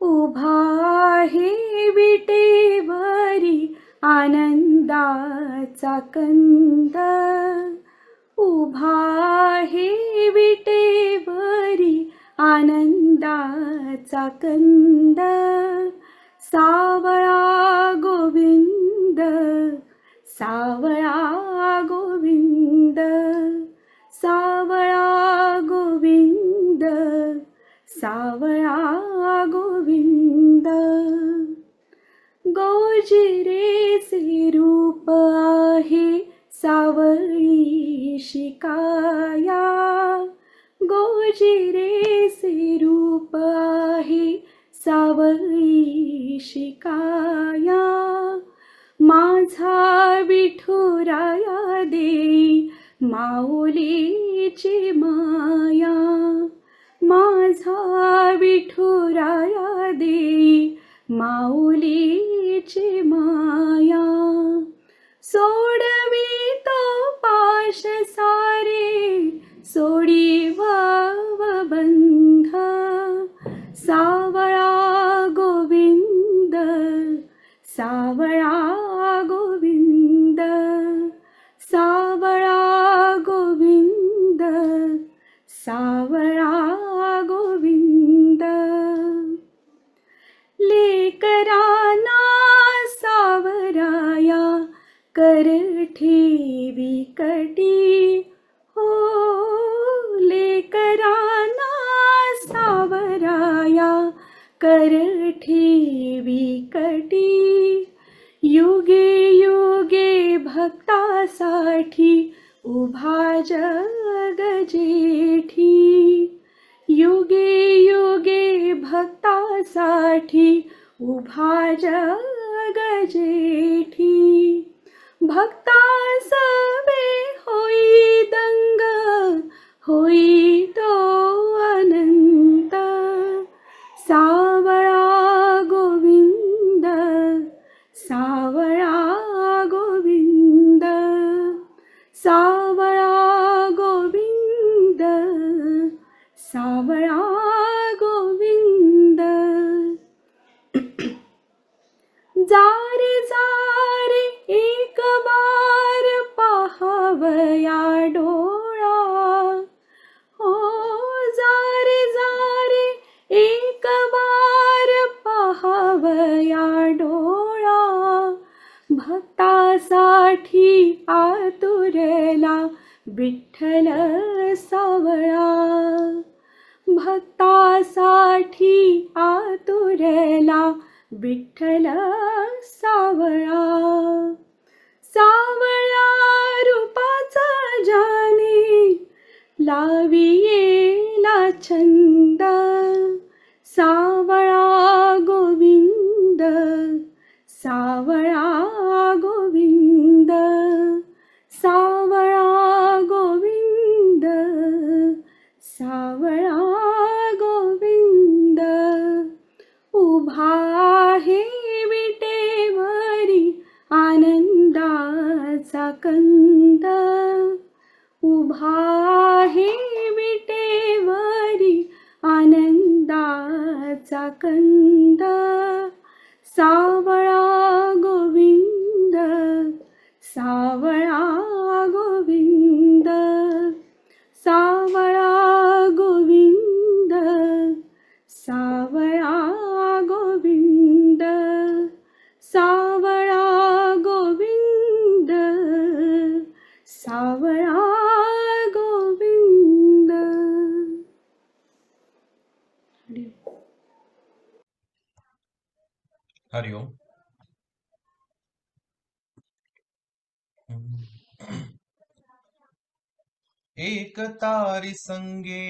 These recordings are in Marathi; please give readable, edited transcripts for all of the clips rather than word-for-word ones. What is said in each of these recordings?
उभा आहे विटेवरी आनंदाचा कंद, उभा आहे विटेवरी आनंदाचा कंद, सावळा गोविंद, सावळा गोविंद, सावळा गोविंद, सावळा गोविंद. गोजिरेचे रूप आहे सावळी शिकाया, गोजिरेचे रूप आहे सावळी शिकाया, माझा विठुराया देई माऊलीची माया, माझा विठुराया देई माऊलीची माया, सोडवी तो पाश सारे सोडी बंध, सावळा गोविंद, सावळा गोविंद, सावळा गोविंद, सावळा गोविंद. लेकरांना सावराया कर ठेवी कटी, हो लेकरांना सावराया कर ठेवी कटी, युगे युगे भक्तासाठी उभा जग जेठी, युगे युगे भक्तासाठी उभा जग जेठी, भक्तासवे होई दंग, होई तो अनंत, सावळा गोविंद, सावळा गोविंद, सावळा गोविंद, सावळा गोविंद. जारे जारे एक बार पाहावया डोळा, हो जारे जारे एक बार पाहावया डोळा, भक्तासाठी आतुरला विठ्ठल सावळा, भक्तासाठी आतुरला विठ्ठल सावळा, सावळा रूपाचा जाने लावियेला छंद, सावळा गोविंद, सावळा गोविंद, सावळा गोविंद, सावळा गोविंद. उभा आहे विटेवरी आनंदाचा कंद, उभा आहे विटेवरी आनंदाचा कंद, सावळा गोविंद, सावळा गोविंद, सावळा गोविंद, सावळा गोविंद, सावळा गोविंद, सावळा गोविंद. हरि ओम. एक तारी संगे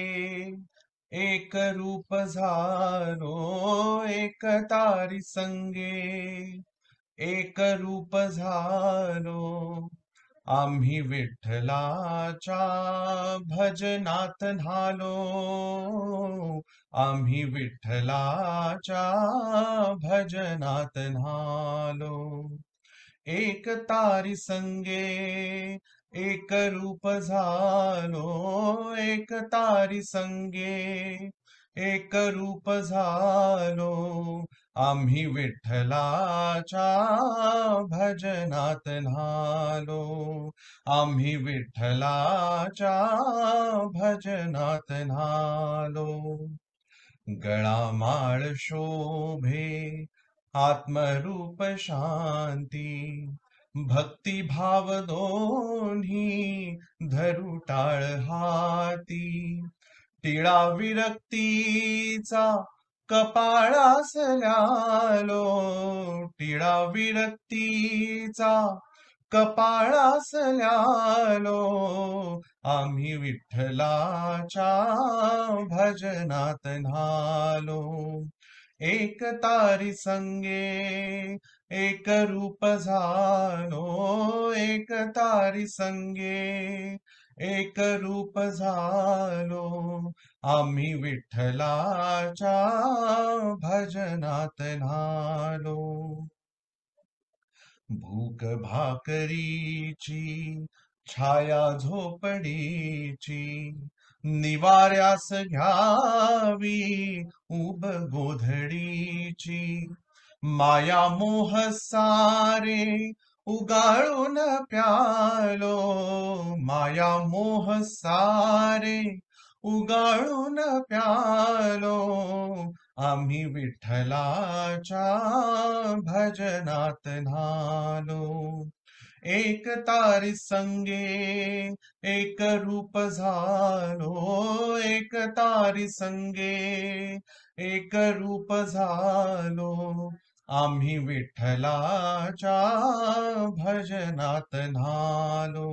एक रूप झालो, एक तारी संगे एक रूप झालो, आम्ही विठ्ठलाच्या भजनात न्हालो, आम्ही विठ्ठलाच्या भजनात न्हालो. एक तारी संगे एक रूप झालो एक तारी संगे एक रूप झालो आम्ही विठ्ठलाच्या भजनात न्हालो आम्ही विठ्ठलाच्या भजनात न्हालो गळामाळ शोभे आत्मरूप शांती भक्तिभाव दोन्ही धरू टाळ हाती टिळा विरक्तीचा कपाळासल्यालो टिळा विरक्तीचा कपाळासल्यालो आम्ही विठ्ठलाच्या भजनात न्हालो एक तारी संगे एक रूप झालो एक तारी संगे एक रूप झालो आम्ही विठ्ठलाच्या भजनात न्हालो भूक भाकरीची छाया झोपडीची निवाऱ्यास घ्यावी उब गोधडीची माया मोह सारे उगाळून प्यालो माया मोह सारे उगाळून प्यालो आम्ही विठ्ठलाच्या भजनात न्हालो एक तारी संगे एक रूप झालो एक तारी संगे एक रूप झालो आम्ही विठ्ठलाच्या भजनात न्हालो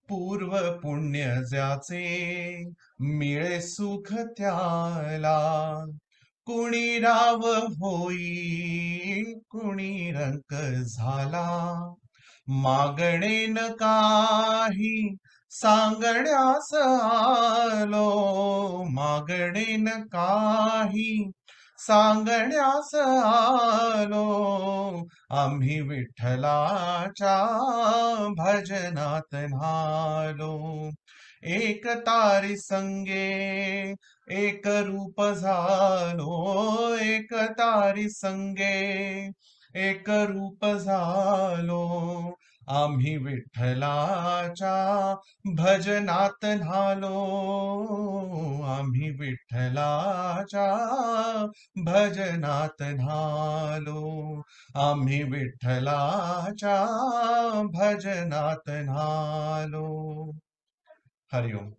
पूर्व पुण्य ज्याचे मिळे सुख त्याला कुणी राव होई कुणी रंक झाला मागणे न काही सांगण्यास आलो मागणे न काही सांगण्यास आलो आम्ही विठ्ठलाच्या भजनात न्हालो एक तारी संगे एक रूप झालो एक तारी संगे एक रूप झालो आम्ही विठ्ठलाच्या भजनात न्हालो आम्ही विठ्ठलाच्या भजनात न्हालो आम्ही विठ्ठलाच्या भजनात न्हालो हरिओम